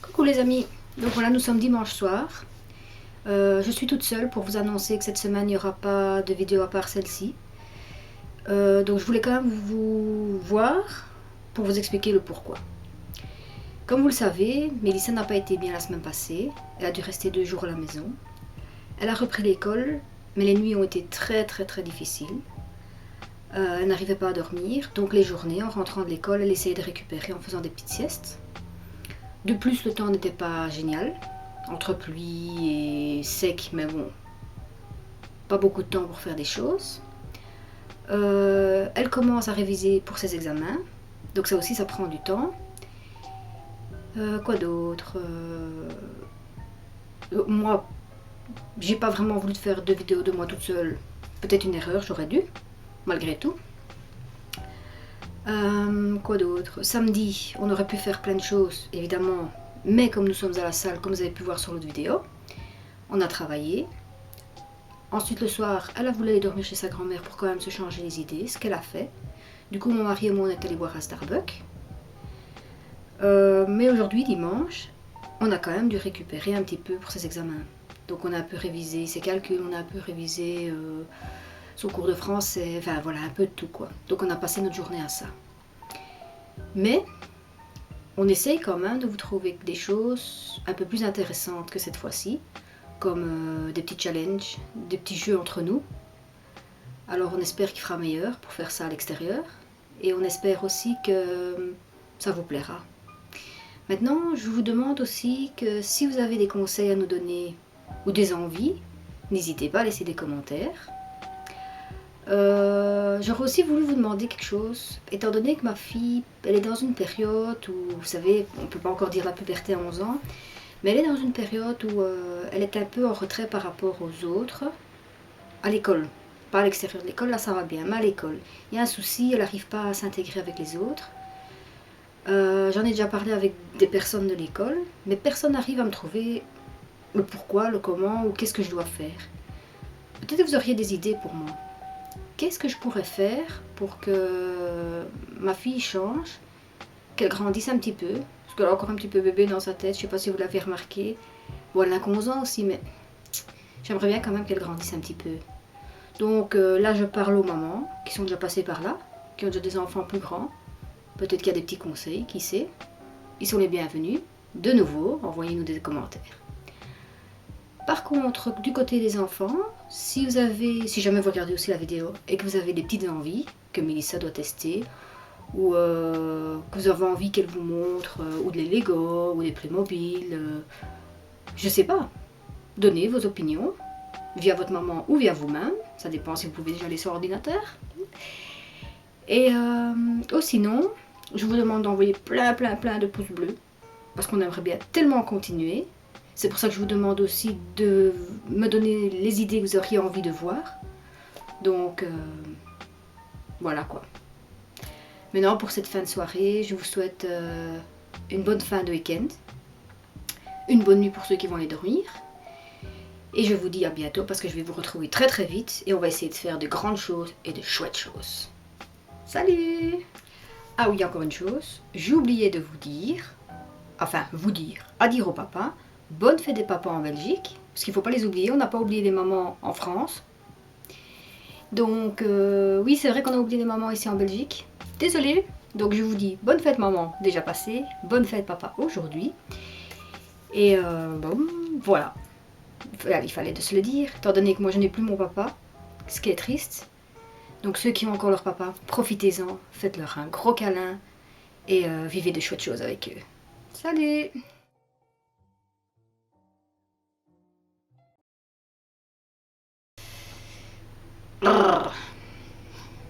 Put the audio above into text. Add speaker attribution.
Speaker 1: Coucou les amis, donc voilà, nous sommes dimanche soir. Je suis toute seule pour vous annoncer que cette semaine il n'y aura pas de vidéo à part celle-ci. Donc je voulais quand même vous voir pour vous expliquer le pourquoi. Comme vous le savez, Mélissa n'a pas été bien la semaine passée, elle a dû rester 2 jours à la maison. Elle a repris l'école, mais les nuits ont été très difficiles. Elle n'arrivait pas à dormir, donc les journées, en rentrant de l'école, elle essayait de récupérer en faisant des petites siestes. De plus, le temps n'était pas génial, entre pluie et sec, mais bon, pas beaucoup de temps pour faire des choses. Elle commence à réviser pour ses examens, donc ça aussi ça prend du temps. Quoi d'autre Moi, j'ai pas vraiment voulu faire de vidéos de moi toute seule. Peut-être une erreur, j'aurais dû, malgré tout. Quoi d'autre? Samedi, on aurait pu faire plein de choses, évidemment, mais comme nous sommes à la salle, comme vous avez pu voir sur l'autre vidéo, on a travaillé. Ensuite, le soir, elle a voulu aller dormir chez sa grand-mère pour quand même se changer les idées, ce qu'elle a fait. Du coup, mon mari et moi, on est allés boire à Starbucks. Mais aujourd'hui, dimanche, on a quand même dû récupérer un petit peu pour ses examens. Donc on a un peu révisé ses calculs, on a un peu révisé son cours de français, enfin voilà, un peu de tout quoi. Donc on a passé notre journée à ça. Mais on essaye quand même de vous trouver des choses un peu plus intéressantes que cette fois-ci, comme des petits challenges, des petits jeux entre nous. Alors on espère qu'il fera meilleur pour faire ça à l'extérieur, et on espère aussi que ça vous plaira. Maintenant, je vous demande aussi que si vous avez des conseils à nous donner ou des envies, n'hésitez pas à laisser des commentaires. J'aurais aussi voulu vous demander quelque chose, étant donné que ma fille, elle est dans une période où, vous savez, on ne peut pas encore dire la puberté à 11 ans, mais elle est dans une période où elle est un peu en retrait par rapport aux autres, à l'école. Pas à l'extérieur de l'école, là ça va bien, mais à l'école. Il y a un souci, elle n'arrive pas à s'intégrer avec les autres. J'en ai déjà parlé avec des personnes de l'école, mais personne n'arrive à me trouver le pourquoi, le comment ou qu'est-ce que je dois faire. Peut-être que vous auriez des idées pour moi. Qu'est-ce que je pourrais faire pour que ma fille change, qu'elle grandisse un petit peu, parce qu'elle a encore un petit peu bébé dans sa tête, je ne sais pas si vous l'avez remarqué. Bon, elle a 11 ans aussi, mais j'aimerais bien quand même qu'elle grandisse un petit peu. Donc là, je parle aux mamans qui sont déjà passées par là, qui ont déjà des enfants plus grands. Peut-être qu'il y a des petits conseils, qui sait. Ils sont les bienvenus. De nouveau, envoyez-nous des commentaires. Par contre, du côté des enfants, si jamais vous regardez aussi la vidéo et que vous avez des petites envies que Mélissa doit tester, ou que vous avez envie qu'elle vous montre, ou des Lego, ou des Playmobil, je sais pas, donnez vos opinions via votre maman ou via vous-même, ça dépend si vous pouvez déjà aller sur ordinateur. Et sinon, je vous demande d'envoyer plein de pouces bleus, parce qu'on aimerait bien tellement continuer. C'est pour ça que je vous demande aussi de me donner les idées que vous auriez envie de voir. Donc, voilà quoi. Maintenant, pour cette fin de soirée, je vous souhaite une bonne fin de week-end. Une bonne nuit pour ceux qui vont aller dormir. Et je vous dis à bientôt parce que je vais vous retrouver très vite. Et on va essayer de faire de grandes choses et de chouettes choses. Salut! Ah oui, encore une chose, j'ai oublié de vous dire, à dire au papa, bonne fête des papas en Belgique, parce qu'il ne faut pas les oublier, on n'a pas oublié les mamans en France. Donc oui, c'est vrai qu'on a oublié les mamans ici en Belgique, désolée. Donc je vous dis bonne fête maman déjà passée, bonne fête papa aujourd'hui. Et bon, voilà, il fallait de se le dire, étant donné que moi je n'ai plus mon papa, ce qui est triste. Donc ceux qui ont encore leur papa, profitez-en, faites-leur un gros câlin et vivez de chouettes choses avec eux. Salut! Brrr.